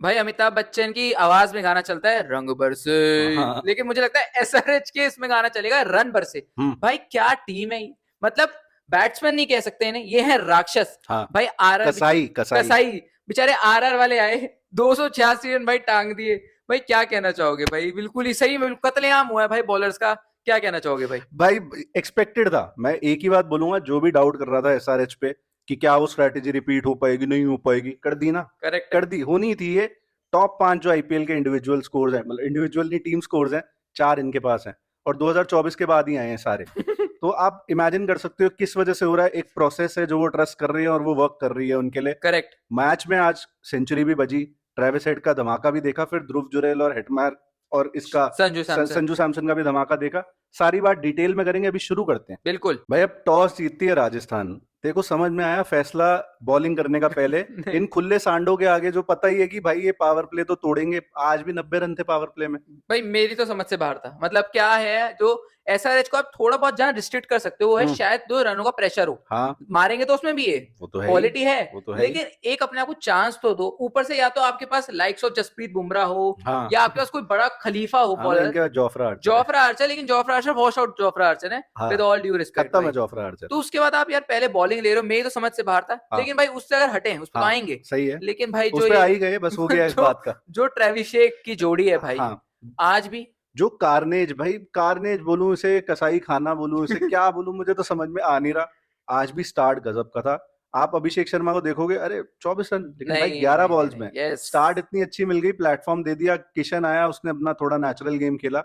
भाई अमिताभ बच्चन की आवाज में गाना चलता है रंग बरसे, हाँ। लेकिन मुझे लगता है एसआरएच के इसमें गाना चलेगा रन बरसे। हम्म। भाई क्या टीम है ये। मतलब बैट्समैन नहीं कह सकते इन्हें, ये है राक्षस। हाँ। भाई आरआर कसाई कसाई। कसाई, बेचारे आरआर वाले आए 286 रन भाई टांग दिए। भाई क्या कहना चाहोगे भाई, बिल्कुल ही सही में कत्लेआम हुआ है भाई बॉलर्स का। क्या कहना चाहोगे भाई? भाई एक्सपेक्टेड था। मैं एक ही बात बोलूंगा, जो भी डाउट कर रहा था एसआरएच पे कि क्या वो स्ट्रैटेजी रिपीट हो पाएगी नहीं हो पाएगी, कर दी ना। करेक्ट है। कर दी, होनी थी ये। टॉप 5 जो आईपीएल के इंडिविजुअल स्कोर्स हैं, मतलब इंडिविजुअल नहीं टीम स्कोर्स हैं, 4 इनके पास हैं। और 2024 के बाद ही आए हैं सारे। तो आप इमेजिन कर सकते हो किस वजह से हो रहा है। एक प्रोसेस है जो वो ट्रस्ट कर रही है और वो वर्क कर रही है उनके लिए। करेक्ट। मैच में आज सेंचुरी भी बजी, ट्रेविस हेड का धमाका भी देखा, फिर ध्रुव जुरैल और हेटमायर और इसका संजू सैमसन। संजू सैमसन का भी धमाका देखा। सारी बात डिटेल में करेंगे, अभी शुरू करते हैं। बिल्कुल। भाई अब टॉस जीतती है राजस्थान। देखो समझ में आया फैसला बॉलिंग करने का पहले। नहीं इन खुले सांडों के आगे जो पता ही है कि भाई ये पावर प्ले तो तोड़ेंगे, आज भी 90 रन थे पावर प्ले में। भाई मेरी तो समझ से बाहर था। मतलब क्या है जो एसआरएच को आप थोड़ा बहुत जहां रिस्ट्रिक्ट कर सकते हो वो है हम्म। शायद 2 रनों का प्रेशर हो। हाँ। मारेंगे तो उसमें भी है, वो तो है ही। क्वालिटी है। वो तो है ही। लेकिन एक अपने आप को चांस तो दो ऊपर से, या तो आपके पास लाइक्स ऑफ जसप्रीत बुमराह हो, हाँ। या आपके पास कोई बड़ा खलीफा हो हाँ भाई, बॉलर। इनके पास जोफ्रा आर्चर है। जोफ्रा आर्चर, लेकिन Jofra Archer wash out Jofra Archer है। हाँ। विद ऑल ड्यू रिस्पेक्ट खत्म भाई। है जोफ्रा आर्चर। तो उसके बाद आप यार पहले बॉलिंग ले रहे हो, मेरी तो समझ से बाहर था। हाँ। लेकिन भाई उससे अगर हटे उस पर तो हाँ आएंगे। सही है। लेकिन भाई उस जो पे आ ये ही गए, बस हो गया इस जो बात का। जो ट्रेविशेक की जोड़ी है भाई, हाँ। आज भी। जो कार्नेज, भाई कार्नेज बोलूं इसे, कसाई खाना बोलूं इसे, क्या बोलूं, मुझे तो समझ में आ नहीं रहा। आज भी स्टार्ट गजब का था। आप अभिषेक शर्मा को देखोगे, अरे 24 रन, लेकिन भाई नहीं 11 नहीं नहीं बॉल्स नहीं, में यस। स्टार्ट इतनी अच्छी मिल गई, प्लेटफॉर्म दे दिया। किशन आया, उसने अपना थोड़ा नेचुरल गेम खेला।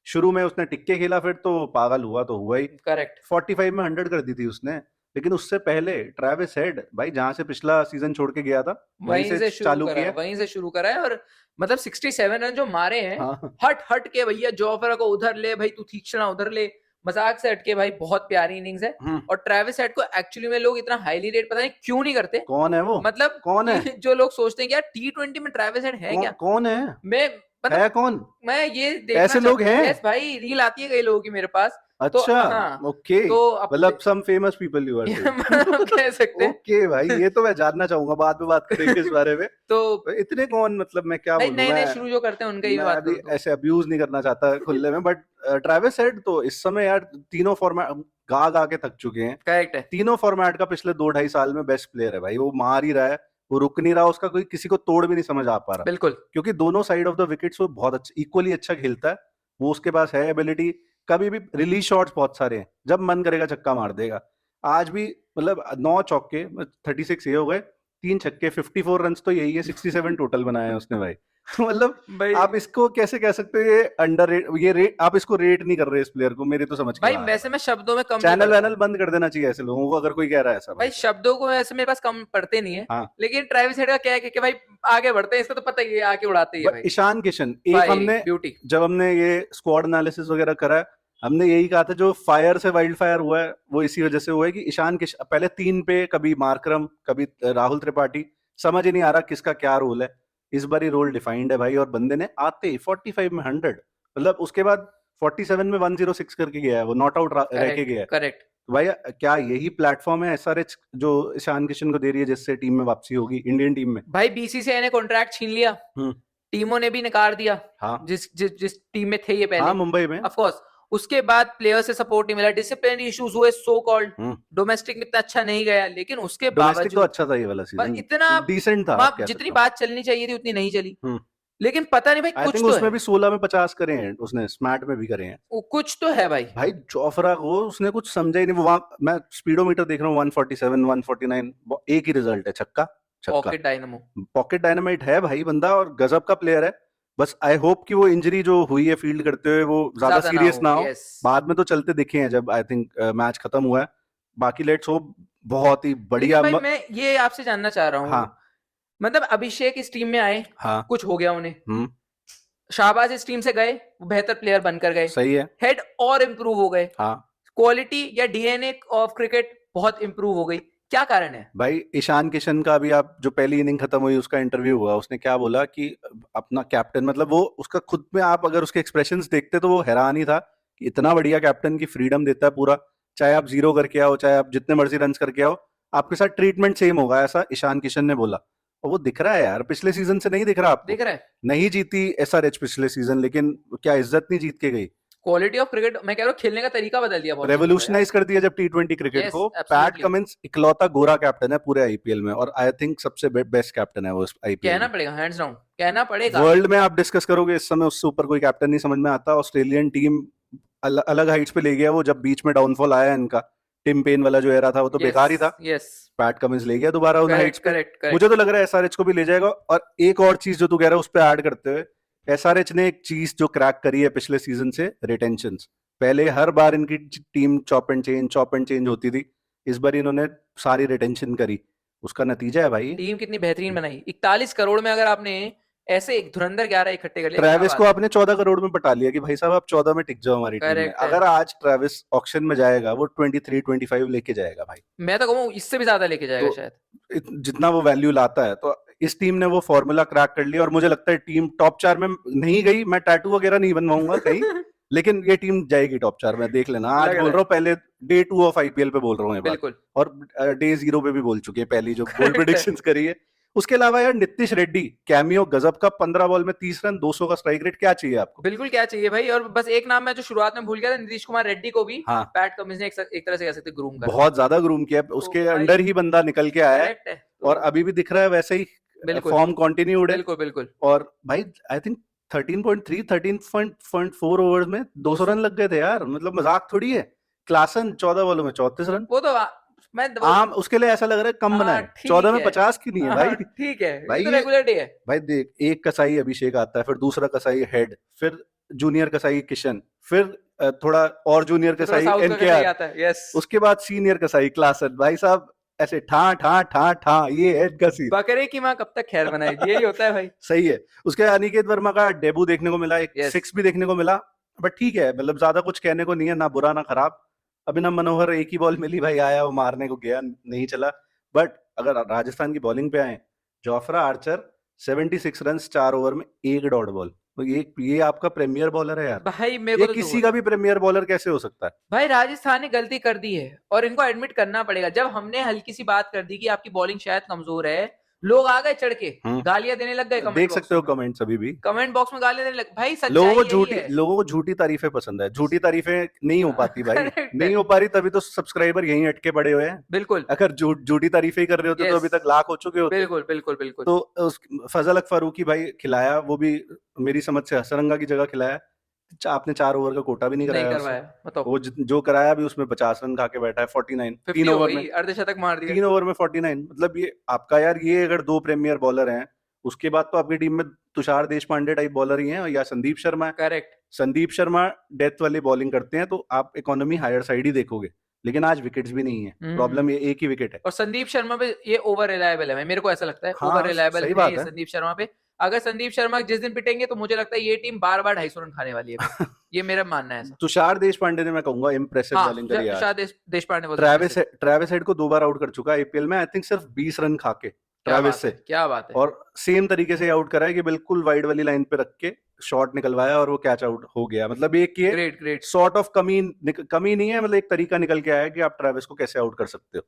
शुरू में उसने टिक्के खेला, फिर तो पागल हुआ तो हुआ ही। करेक्ट। 45 में 100 कर दी थी उसने। लेकिन उससे पहले ट्रेविस हेड भाई, जहां से पिछला सीजन छोड़ के गया था वहीं वहीं से से शुरू चालू करा है, किया। वहीं से शुरू करा है। और मतलब 67 रन जो मारे हैं, हाँ। हट हट के भैया, जोफरा को उधर ले भाई, तू तीक्ष्णा उधर ले, मजाक से हट के भाई, बहुत प्यारी इनिंग्स है। हम्म। और ट्रेविस हेड को एक्चुअली में लोग इतना हाईली रेट पता नहीं क्यों नहीं करते। कौन है वो? मतलब कौन कि है? जो लोग सोचते हैं कि यार T20 में ट्रेविस हेड है क्या। कौन है? मैं मतलब है कौन? मैं ये देखना ऐसे लोग चाहता, हैं? यस भाई, रील आती है कई लोगों की मेरे पास। तो अच्छा। हाँ, ओके। तो अब मतलब some famous people you are saying. मतलब कह सकते हैं। ओके भाई, ये तो मैं जानना चाहूंगा, बाद में बात करेंगे इस बारे में। तो इतने कौन, मतलब मैं क्या भाई बोलूं नए मैं। नए शुरू जो करते हैं उनका ही मैं बात अभी करो तो। ऐसे अब्यूज नहीं करना चाहता खुले में, बट ट्रेविस हेड तो इस समय यार तीनों फॉर्मेट गा गा के थक चुके हैं। करेक्ट है। तीनों फॉर्मेट का पिछले 2 ढाई साल में बेस्ट प्लेयर है भाई। वो मार ही रहा है, वो रुक नहीं रहा, उसका कोई किसी को तोड़ भी नहीं समझ आ पा रहा। बिल्कुल। क्योंकि दोनों साइड ऑफ द विकेट्स वो बहुत अच्छा, इक्वली अच्छा खेलता है। वो उसके पास है एबिलिटी। कभी भी रिलीज शॉट्स बहुत सारे हैं, जब मन करेगा छक्का मार देगा। आज भी मतलब 9 चौके, 36 ये हो गए, 3 छक्के, 54 रन तो यही है, 67 टोटल बनाए हैं उसने भाई। तो मतलब भाई आप इसको कैसे कह सकते हो ये अंडर रेट, ये रेट आप इसको रेट नहीं कर रहे इस प्लेयर को, मेरे तो समझ के भाई बाहर है वैसे भाई। मैं शब्दों में कम नहीं चैनल पढ़ता वैनल हूँ। बंद कर देना चाहिए ऐसे लोगों को, अगर कोई कह रहा है ऐसा भाई भाई तो। शब्दों को वैसे मेरे पास कम पढ़ते नहीं है। हाँ। लेकिन ट्रेविस हेड का क्या है कि भाई आगे बढ़ते हैं, इसका तो पता ही है, आके उड़ाते ही है भाई। ईशान किशन, एक भाई हमने ब्यूटी। जब हमने ये स्क्वाड एनालिसिस वगैरह करा है, हमने यही कहा था जो फायर से वाइल्ड फायर हुआ है वो इसी वजह से हुआ है कि ईशान किशन पहले 3 पे, कभी मार्करम, कभी राहुल त्रिपाठी, समझ ही नहीं आ रहा किसका क्या रोल है। इस बार ही रोल डिफाइंड है भाई, और बंदे ने आते ही 45 में 100, मतलब उसके बाद 47 में 106 करके गया है, वो नॉट आउट रह के करेक्ट गया है। करेक्ट। तो भाई क्या यही प्लेटफॉर्म है एसआरएच जो ईशान किशन को दे रही है, जिससे टीम में वापसी होगी, इंडियन टीम में? भाई बीसीसीआई ने कॉन्ट्रैक्ट छीन लिया, हम्म। टीमों ने भी नकार दिया। हाँ। जिस जिस जिस टीम में थे ये हाँ पहले, मुंबई में। Of course. उसके बाद प्लेयर से सपोर्ट नहीं मिला, डिसिप्लिनरी इश्यूज हुए सो कॉल्ड। हम्म। डोमेस्टिक में इतना अच्छा नहीं गया, लेकिन उसके डोमेस्टिक तो बावजूद अच्छा था ये वाला पर सीजन, इतना डिसेंट था आप कह जितनी सकते हो। बात चलनी चाहिए थी उतनी नहीं चली। हम्म। लेकिन पता नहीं भाई, आई कुछ थिंक तो उसमें है। भी 16 में 50 करे हैं उसने, स्मैट में भी करे हैं। कुछ तो है भाई। भाई जोफरा को उसने कुछ समझा ही नहीं। वो वहां मैं स्पीडोमीटर देख रहा हूँ, 147 149, एक ही रिजल्ट है, छक्का छक्का। Pocket dynamo. पॉकेट डायनामाइट है भाई बंदा, और गजब का प्लेयर है। बस आई होप कि वो इंजरी जो हुई है फील्ड करते हुए वो ज्यादा ज्यादा ना सीरियस हो, ना हो। यस। बाद में तो चलते दिखे हैं जब आई थिंक मैच खत्म हुआ है। बाकी लेट्स होप। बहुत ही लेकिन बढ़िया भाई मैं ये आपसे जानना चाह रहा हूँ, हाँ। मतलब अभिषेक इस टीम में आए, हाँ। कुछ हो गया उन्हें। हम्म। शाहबाज इस टीम से गए, वो बेहतर प्लेयर बनकर गए। सही है। हेड और इम्प्रूव हो गए। हाँ। क्वालिटी या डीएनए ऑफ क्रिकेट बहुत इम्प्रूव हो गई। क्या कारण है? भाई ईशान किशन का भी, आप जो पहली इनिंग खत्म हुई उसका इंटरव्यू हुआ, उसने क्या बोला कि अपना कैप्टन, मतलब वो उसका खुद में आप अगर उसके एक्सप्रेशंस देखते तो वो हैरान ही था कि इतना बढ़िया कैप्टन की फ्रीडम देता है पूरा। चाहे आप जीरो करके आओ, चाहे आप जितने मर्जी रन करके आओ, आपके साथ ट्रीटमेंट सेम होगा, ऐसा ईशान किशन ने बोला। और वो दिख रहा है यार, पिछले सीजन से नहीं दिख रहा आपको? दिख रहा है नहीं जीती एसआरएच पिछले सीजन, लेकिन क्या इज्जत नहीं जीत के गई? क्वालिटी ऑफ क्रिकेट, मैं कह रहा हूँ खेलने का तरीका बदल दिया बहुत चीजों का यार। रेवोल्यूशनाइज कर दिया जब टी20 क्रिकेट Yes, को। PAT absolutely. कमिंस इकलौता गोरा कैप्टन है पूरे आईपीएल में, और आई थिंक सबसे बेस्ट कैप्टन है वो आईपीएल कहना में। पड़ेगा, हैंड्स डाउन कहना पड़ेगा। वर्ल्ड में आप डिस्कस करोगे इस समय, उससे ऊपर कोई कैप्टन नहीं समझ में आता। ऑस्ट्रेलियन टीम अलग हाइट्स पे ले गया वो, जब बीच में डाउनफॉल आया इनका, टिम पेन वाला जो एरा था वो तो बेकार ही था। यस, पैट कमिंस ले गया दोबारा उन हाइट्स करेक्ट पे। Correct correct. मुझे तो लग रहा है एसआरएच को भी ले जाएगा। और एक और चीज जो तू कह रहा है उस पर ऐड करते हुए, एसआरएच ने एक चीज जो क्रैक करी है पिछले सीजन से, रिटेंशन। पहले हर बार इनकी टीम चॉप एंड चेंज होती थी, इस बार इन्होंने सारी रिटेंशन करी, उसका नतीजा है भाई। टीम कितनी बेहतरीन बनाई, 41 करोड़ में अगर आपने ऐसे एक धुरंधर 11 इकट्ठे कर लिया, ट्रेविस को आपने 14 करोड़ में पटा लिया कि भाई साहब आप 14 में टिक जाओ हमारी टीम में। करेक्ट है। अगर आज ट्रेविस ऑक्शन में जाएगा वो 23-25 लेके जाएगा भाई, मैं तो कहूँ इससे भी ज्यादा लेके जाएगा तो शायद। जितना वो वैल्यू लाता है। तो इस टीम ने वो फॉर्मूला क्रैक कर लिया, और मुझे लगता है टीम टॉप 4 में नहीं गई, मैं टैटू वगैरह नहीं बनवाऊंगा कहीं, लेकिन ये टीम जाएगी टॉप 4 में, देख लेना। आज लग रहा बोल है। रहा हूँ, पहले डे 2 ऑफ आईपीएल पे बोल रहा हूँ ये बात, बिल्कुल और डे 0 पे भी बोल चुके हैं, पहली जो बोल्ड Correct है। प्रेडिक्शंस करी है। उसके अलावा यार नीतीश रेड्डी कैमियो गजब का, 15 बॉल में 30 रन, 200 का स्ट्राइक रेट, क्या चाहिए आपको? बिल्कुल क्या चाहिए भाई। और बस एक नाम मैं जो शुरुआत में भूल गया था, नीतीश कुमार रेड्डी को भी हाँ, पैट कमिंस ने एक तरह से कह सकते ग्रूम कर बहुत ज्यादा ग्रूम किया, उसके भाई अंडर ही बंदा निकल के आया है, करेक्ट है। और अभी भी दिख रहा है वैसे ही, बिल्कुल फॉर्म कंटिन्यूड है। बिल्कुल बिल्कुल। और भाई आई थिंक 13.4 ओवर्स में 200 रन लग गए थे यार, मतलब मजाक थोड़ी है। क्लासन 14 बॉलों में 34 रन, वो तो मैं आम उसके लिए ऐसा लग रहा है कम हाँ, बनाए, ठीक 14 में है। 50 की नहीं है हाँ, भाई। ठीक है, भाई ये तो ये- रेगुलर डे है। भाई देख, एक कसाई अभिषेक आता है, फिर दूसरा कसाई हेड, फिर जूनियर कसाई किशन, फिर थोड़ा और जूनियर फिर थोड़ा कसाई साउथ का कसाई एनकेआर, आता है। यस, उसके बाद सीनियर कसाई क्लासन। भाई साहब ऐसे ठा ठा ठा ठा, ये है इनका सीन। बकरे की माँ कब तक खैर बनाएगी, यही होता है भाई। सही है। उसके बाद अनिकेत वर्मा का डेब्यू देखने को मिला, एक Yes. 6 भी देखने को मिला, बट ठीक है, मतलब ज्यादा कुछ कहने को नहीं है, ना बुरा ना खराब। अभिनव मनोहर एक ही बॉल मिली भाई, आया वो मारने को गया, नहीं चला। बट अगर राजस्थान की बॉलिंग पे आए, जोफ्रा आर्चर 76 रन 4 ओवर में, 1 डॉट बॉल। तो ये आपका प्रीमियर बॉलर है यार, भाई मेरे ये को तो किसी का भी प्रीमियर बॉलर कैसे हो सकता है? भाई राजस्थान ने गलती कर दी है और इनको एडमिट करना पड़ेगा। जब हमने हल्की सी बात कर दी कि आपकी बॉलिंग शायद कमजोर है, लोग आ गए चढ़ के गालियां देने लग गए। देख सकते हो कमेंट्स अभी भी, कमेंट बॉक्स में गालियां देने लग। भाई लोगों को सच्चाई यही है। लोगों को झूठी तारीफें पसंद है, झूठी तारीफें नहीं हो पाती भाई, Correct है। नहीं हो पा रही, तभी तो सब्सक्राइबर यहीं अटके पड़े हुए हैं। बिल्कुल अगर झूठी तारीफें ही कर रहे होते तो Yes. अभी तक लाख हो चुके होते। बिल्कुल बिल्कुल बिल्कुल। तो फजल अक फारूकी भाई खिलाया, वो भी मेरी समझ से हसरंगा की जगह खिलाया। आपने 4 ओवर का कोटा भी नहीं नहीं कराया करवाया, बताओ। वो जो कराया भी उसमें 50 रन खा के बैठा है, 49 50 3 हो ओवर गई, में, अर्धशतक मार दिया। 3 ओवर में 49। मतलब ये आपका यार, ये अगर 2 प्रीमियर बॉलर हैं, उसके बाद तो आपकी टीम में तुषार देशपांडे टाइप बॉलर ही हैं, या संदीप शर्मा है। करेक्ट। संदीप शर्मा डेथ वाली बॉलिंग करते हैं, तो आप इकोनॉमी हायर साइड ही देखोगे, लेकिन आज विकेट्स भी नहीं है, प्रॉब्लम ये एक ही विकेट है। और संदीप शर्मा पे ये ओवर रिलायबल है, मेरे को ऐसा लगता है। हाँ, ओवर रिलायबल सही है बात ये है। संदीप शर्मा पे। अगर संदीप शर्मा जिस दिन पिटेंगे तो मुझे लगता है ये टीम बार बार 250 रन खाने वाली है। ये मेरा मानना है ऐसा। तुषार देशपांडे ने, मैं कहूंगा, इंप्रेसिव हाँ, बॉलिंग करी आज। तुषार देशपांडे बहुत ट्रेविस हेड को 2 बार आउट कर चुका है आईपीएल में, आई थिंक सिर्फ 20 रन खा के, ट्रेविस से। क्या बात है। और सेम तरीके से आउट करा है कि बिल्कुल वाइड वाली लाइन पे रख के शॉट निकलवाया और वो कैच आउट हो गया। मतलब एक ये ग्रेट ग्रेट। सॉर्ट ऑफ कमी नहीं है, मतलब एक तरीका निकल के आया है कि आप ट्रेविस को कैसे आउट कर सकते हो।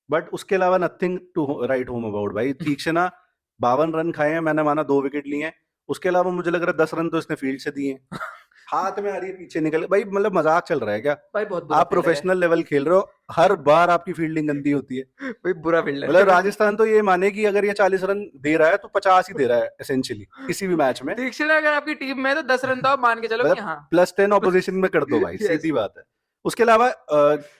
बट उसके अलावा nothing to write home about भाई। तीक्ष्णा 52 रन खाए हैं, मैंने माना 2 विकेट लिए हैं। उसके अलावा मुझे लग रहा है 10 रन तो इसने फील्ड से दिए हैं। हाथ में आ रही है, पीछे निकल भाई, मतलब मजाक चल रहा है क्या भाई? बहुत आप प्रोफेशनल लेवल खेल रहे हो, हर बार आपकी फील्डिंग गंदी होती है भाई, बुरा फील्डर। मतलब राजस्थान तो ये माने कि अगर ये 40 रन दे रहा है तो 50 ही दे रहा है एसेंशियली किसी भी मैच में। तीक्ष्णा अगर आपकी टीम में है तो 10 रन तो आप मान के चलो कि हाँ +10 ऑपोजिशन में कर दो भाई, Yes. सीधी बात है। उसके अलावा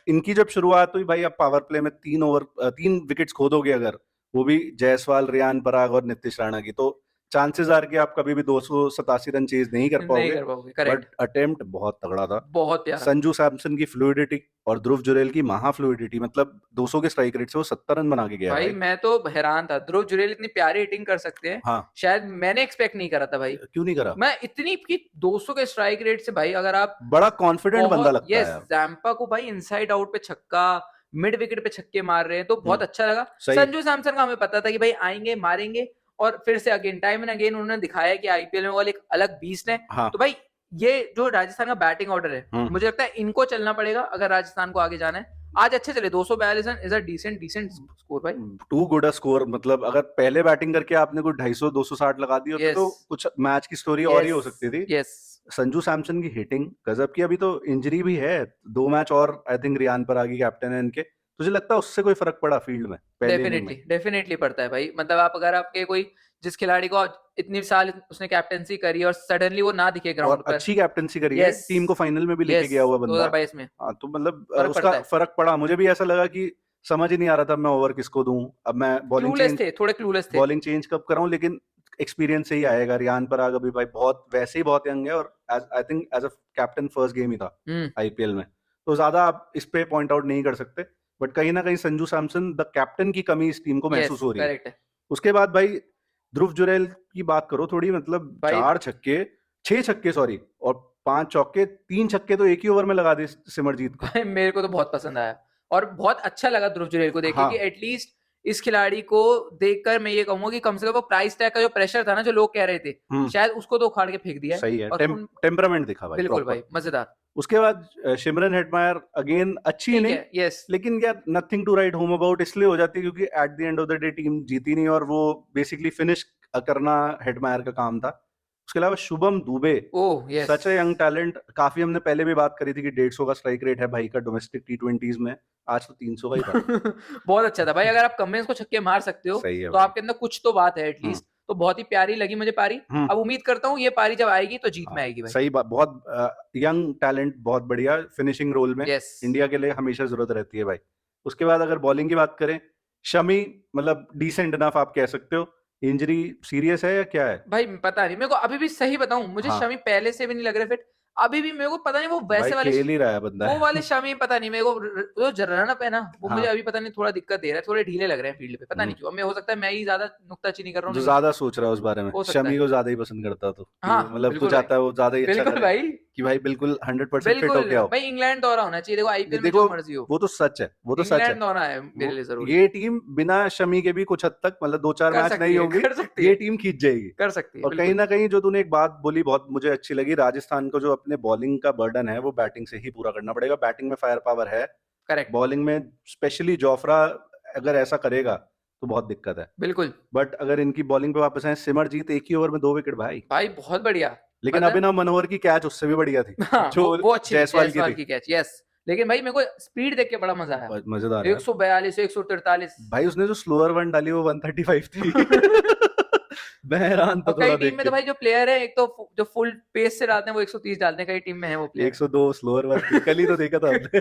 इनकी जब शुरुआत हुई भाई, आप पावर प्ले में 3 विकेट्स खो दोगे अगर, वो भी जायसवाल, रियान पराग और नीतीश राणा की, तो चांसेस आर कि आप कभी भी 287 रन चेज नहीं कर पाओगे। करेक्ट। बट अटेम्प्ट बहुत तगड़ा था, बहुत प्यारा। संजू सैमसन की फ्लूइडिटी और ध्रुव जुरेल की महा फ्लूइडिटी, मतलब 200 के स्ट्राइक रेट से वो 70 रन बना के गया भाई मैं तो हैरान था, ध्रुव जुरेल इतनी प्यारी हिटिंग कर सकते हैं। हाँ, शायद मैंने एक्सपेक्ट नहीं करा था भाई। क्यों नहीं करा? मैं इतनी की 200 के स्ट्राइक रेट से भाई, अगर आप बड़ा कॉन्फिडेंट बंदा लगता है। जैम्पा को भाई इनसाइड आउट पे छक्का, मिड विकेट पे छक्के मार रहे हैं तो बहुत अच्छा लगा। संजू सैमसन का हमें पता था कि भाई आएंगे मारेंगे, और फिर से अगेन टाइम एंड अगेन उन्होंने दिखाया कि आईपीएल में वो एक अलग बीस्ट है। हाँ। तो भाई ये जो राजस्थान का बैटिंग ऑर्डर है, मुझे लगता है इनको चलना पड़ेगा अगर राजस्थान को आगे जाना है। आज अच्छे चले 242 run is a decent score भाई। टू गुड अ स्कोर, मतलब अगर पहले बैटिंग करके आपने कोई 250 260 लगा दिए होते तो यस कुछ मैच की स्टोरी और ही हो सकती थी। यस संजू सैमसन की हिटिंग गजब की, अभी तो इंजरी भी है, 2 मैच और आई थिंक रियान परागी कैप्टन है इनके, तुझे लगता है उससे कोई फर्क पड़ा फील्ड में पहले इनिंग में? डेफिनेटली पड़ता है भाई। मतलब आप अगर आपके कोई जिस खिलाड़ी को इतनी साल उसने कैप्टेंसी करी और सडनली वो ना दिखे ग्राउंड और पर, अच्छी कैप्टेंसी करी है, यस टीम को फाइनल में भी लेके यस गया हुआ बंदा। 2022 में हाँ तो मतलब फर्क उसका पड़ता है। फर्क पड़ा, मुझे भी ऐसा लगा कि समझ ही नहीं आ रहा था मैं ओवर किसको दूं, अब मैं क्लूलेस थे, थोड़े क्लूलेस थे। बॉलिंग चेंज कब कराऊं, लेकिन एक्सपीरियंस से ही आएगा। रियान पराग अभी भाई बहुत वैसे ही बहुत यंग है, और I think as a captain first game ही था आईपीएल में, तो ज्यादा आप इस पे पॉइंट आउट नहीं कर सकते। बट कहीं ना कहीं संजू सैमसन द कैप्टन की कमी इस टीम को महसूस हो रही है। करेक्ट है उसके बाद भाई ध्रुव जुरैल की बात करो थोड़ी, मतलब भाई। 6 छक्के सॉरी, और 5 चौके, 3 छक्के तो एक ही ओवर में लगा दिए सिमरजीत को। भाई मेरे को तो बहुत पसंद आया और बहुत अच्छा लगा ध्रुव जुरैल को देख के हाँ कि एटलीस्ट इस खिलाड़ी को देखकर मैं ये कहूंगा कि कम से कम वो प्राइस टैग का जो प्रेशर था ना, जो लोग कह रहे थे, शायद उसको तो उखाड़ के फेंक दिया है। सही है, और टेम्परामेंट दिखा भाई बिल्कुल प्रॉपर। भाई मजेदार। उसके बाद शिमरन हेटमायर अगेन अच्छी ठीक इनिंग, है यस लेकिन यार nothing to write home about इसलिए हो जाती है क्योंकि at the end of the day team जीती नहीं, और वो बेसिकली फिनिश करना हेटमायर का काम था। उसके अलावा Shubham Dubey, oh yes such a young talent, काफी हमने पहले भी बात करी थी कि 150 का स्ट्राइक रेट है भाई का डोमेस्टिक टी20s में, आज तो 300 का ही था। बहुत अच्छा था भाई। अगर आप कमिंस को छक्के मार सकते हो सही है तो भाई। आपके अंदर कुछ तो बात है एटलीस्ट। तो बहुत ही प्यारी लगी मुझे पारी। अब उम्मीद करता हूँ ये पारी जब आएगी तो जीत में आएगी भाई। सही बात, बहुत यंग टैलेंट, बहुत बढ़िया फिनिशिंग रोल में यस इंडिया के लिए हमेशा जरूरत रहती है भाई। उसके बाद अगर बॉलिंग की बात करें, शमी मतलब डिसेंट इनफ आप कह सकते हो। इंजरी सीरियस है या क्या है? भाई पता नहीं मेरे को, अभी भी सही बताऊं, मुझे हाँ शमी पहले से भी नहीं लग रहे फिट। अभी भी मेरे को पता नहीं वो भाई वैसे वाले खेल ही रहा है बंदा वो वाले शमी पता नहीं मेरे को जो रनअप है ना, वो हाँ मुझे अभी पता नहीं थोड़ा दिक्कत दे रहा है। थोड़े ढीले लग रहे हैं फील्ड पे, पता नहीं क्यों। अब मैं हो सकता है मैं ही ज्यादा नुक्ताचीनी कर रहा हूँ, जो नहीं ज्यादा सोच रहा है उस बारे में, हो सकता शमी है। को ज्यादा ही पसंद करता तो, कि हाँ मतलब तू बिल्कुल भाई, चाहता है वो ज्यादा ही अच्छा बिल्कुल करे, भाई, कि भाई बिल्कुल 100% फिट बिल्कुल होके आओ। भाई। इंग्लैंड दौरा होना चाहिए, देखो आईपीएल में देखो जो मर्जी हो, वो तो सच है, वो तो सच है। इंग्लैंड दौरा है वो मेरे लिए जरूरी। ये टीम बिना शमी के भी कुछ हद तक, मतलब 2-4 कर मैच सकती नहीं है, होंगी, कर सकती ये है, टीम खींच जाएगी। कर सकती है और कहीं बिल्कुल। ना कहीं जो तूने एक बात बोली बहुत मुझे अच्छी लगी, राजस्थान को जो अपने बॉलिंग का बर्डन है वो बैटिंग से ही पूरा करना पड़ेगा। बैटिंग में फायर पावर है, करेक्ट बॉलिंग में स्पेशली जोफ्रा अगर ऐसा करेगा तो बहुत दिक्कत है। बिल्कुल बट अगर इनकी बॉलिंग पे वापस आए, सिमरजीत एक ही ओवर में 2 विकेट भाई, भाई, बहुत बढ़िया। लेकिन मतलब अभिनव मनोहर की कैच उससे भी बढ़िया थी हाँ जो वो अच्छी थी, जायसवाल की जायसवाल थी। की कैच यस। लेकिन भाई मेरे को स्पीड देख के बड़ा मजा आया। मजेदार है 142 143 भाई, उसने जो स्लोअर वन डाली वो 135 थी। मैं हैरान था और कई थोड़ा टीम देख में के। तो भाई जो प्लेयर है, एक तो जो फुल पेस से डालते हैं वो 130 डालते हैं, कई टीम में है वो प्लेयर। 102 स्लोअर वन थी, कल ही तो देखा था हमने।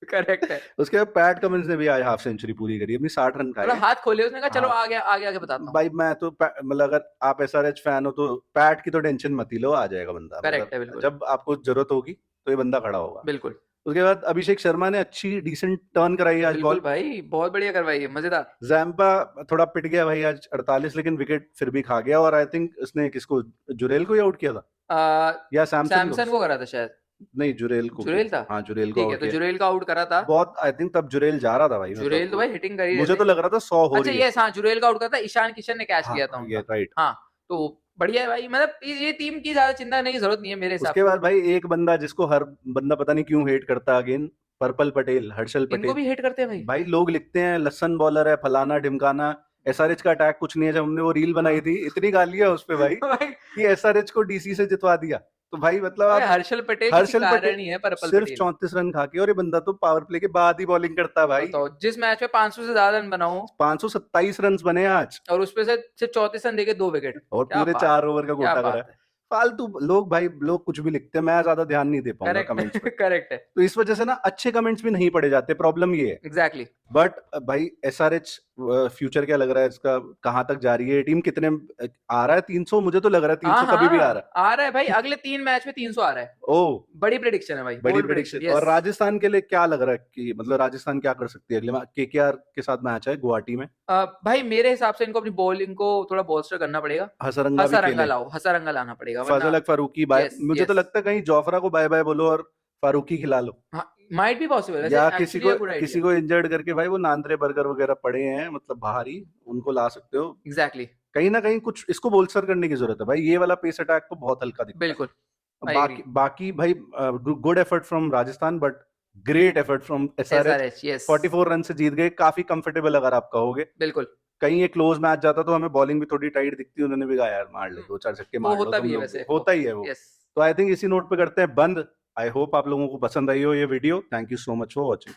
करेक्ट है। उसके बाद पैट कमिंस ने भी आज हाफ सेंचुरी पूरी करी, अपनी 60 रन खाए मतलब हैं। हाथ खोले उसने, कहा चलो हाँ आगे आगे आगे बताता हूँ। भाई, मैं तो मतलब अगर आप एसआरएच फैन हो तो पैट की तो टेंशन मत ही लो, आ जाएगा बंदा, करेक्ट मतलब है बिल्कुल जब आपको जरूरत होगी तो ये बंदा खड़ा होगा। बिल्कुल उसके बाद अभिषेक शर्मा ने अच्छी डिसेंट टर्न कराई आज बिल्कुल बॉल। भाई, बहुत बढ़िया करवाई है, मजेदार। जैम्पा थोड़ा पिट गया भाई आज 48, लेकिन विकेट फिर भी खा गया, और आई थिंक उसने किसको, जुरेल को ही आउट किया था आ, या सैमसन को? सैमसन को करा था शायद, नहीं जुरेल को किया जुरेल था। था, हाँ जुरेल को ठीक है, आउट तो किया। जुरेल का आउट करा था। बहुत आई थिंक तब जुरेल जा रहा था भाई, जुरेल तो मतलब भाई हिटिंग कर ही रहे मुझे तो थे। लग रहा था 100 हो अच्छा रही है। यस हाँ, जुरेल का आउट करा था, ईशान किशन ने कैच हाँ लिया था ये उनका। राइट। हाँ तो बढ़िया है भाई। मतलब ये टीम की ज्यादा चिंता करने की जरूरत नहीं है मेरे हिसाब उसके से। बाद भाई एक बंदा जिसको हर बंदा पता नहीं क्यों हेट करता, अगेन पर्पल पटेल, हर्षल इनको पटेल। भी हेट करते हैं भाई। भाई लोग लिखते हैं लसन बॉलर है, फलाना ढिमकाना, एसआरएच का अटैक कुछ नहीं है। जब हमने वो रील बनाई थी इतनी गालियां उस पे भाई भाई कि एसआरएच को डीसी से जितवा दिया, तो भाई मतलब भाई, आप हर्षल पटेल किसी हर्षल कारण पटेल ही है, पर्पल सिर्फ पटेल। 34 रन खा के, और ये बंदा तो पावर प्ले के बाद ही बॉलिंग करता है भाई। बताओ, जिस मैच में 500 से ज्यादा रन बनाओ 527 रन बने आज, और उसपे से सिर्फ 34 रन देके 2 विकेट, और क्या पूरे बात 4 है, ओवर का क्या गोटा करा बात है। है। फालतू लोग भाई, लोग कुछ भी लिखते हैं, मैं ज्यादा ध्यान नहीं दे पाऊंगा कमेंट्स पे। करेक्ट करेक्ट है तो इस वजह से ना अच्छे कमेंट्स भी नहीं पढ़े जाते, प्रॉब्लम ये है। एग्जैक्टली। बट भाई एसआरएच फ्यूचर क्या लग रहा है इसका, कहां तक जा रही है टीम, कितने आ रहा है? 300? मुझे तो लग रहा है हाँ 300 कभी भी आ हाँ रहा आ रहा है भाई, अगले 3 मैच में 300 आ रहा है। है। ओ बड़ी प्रेडिक्शन है भाई, बड़ी बोल्ड प्रेडिक्शन। प्रेडिक्शन और यस। राजस्थान के लिए क्या लग रहा है कि मतलब राजस्थान क्या कर सकती है अगले मैच? केकेआर के साथ मैच है गुवाहाटी में, भाई मेरे हिसाब से इनको अपनी बॉलिंग को थोड़ा बोल्स्टर करना पड़ेगा। हसरंगा भी हसारंगा खेले, लाओ, हसरंगा लाना पड़ेगा वरना। फजल फारूकी बाय, यस मुझे तो यस लगता है कहीं जोफरा को बाय बाय बोलो और फारूकी खिला लो, हाँ, माइट बी पॉसिबल, वैसे या एक्चुअली अ गुड किसी आइडिया। को इंजर्ड करके भाई, वो नांद्रे बर्गर वगैरह पड़े हैं मतलब बाहर ही, उनको ला सकते हो। एग्जैक्टली कहीं ना कहीं कुछ इसको बोल्स्टर करने की जरूरत है भाई, ये वाला पेस अटैक तो बहुत हल्का दिखता है। बिल्कुल। I agree. बाकी भाई good effort from Rajasthan but great effort from SRH. SRH, yes, 44 run से जीत गए, काफी कंफर्टेबल अगर आप कहोगे। बिल्कुल। कहीं ये क्लोज मैच जाता तो हमें बॉलिंग भी थोड़ी टाइट दिखती, उन्होंने भी कहा यार मार ले, 2-4 छक्के वो मार लो होता तुम भी है लोग, वैसे, होता ही है वो। यस। तो आई थिंक इसी नोट पे करते हैं बंद। आई होप आप लोगों को पसंद आई हो ये video. Thank you so much for watching.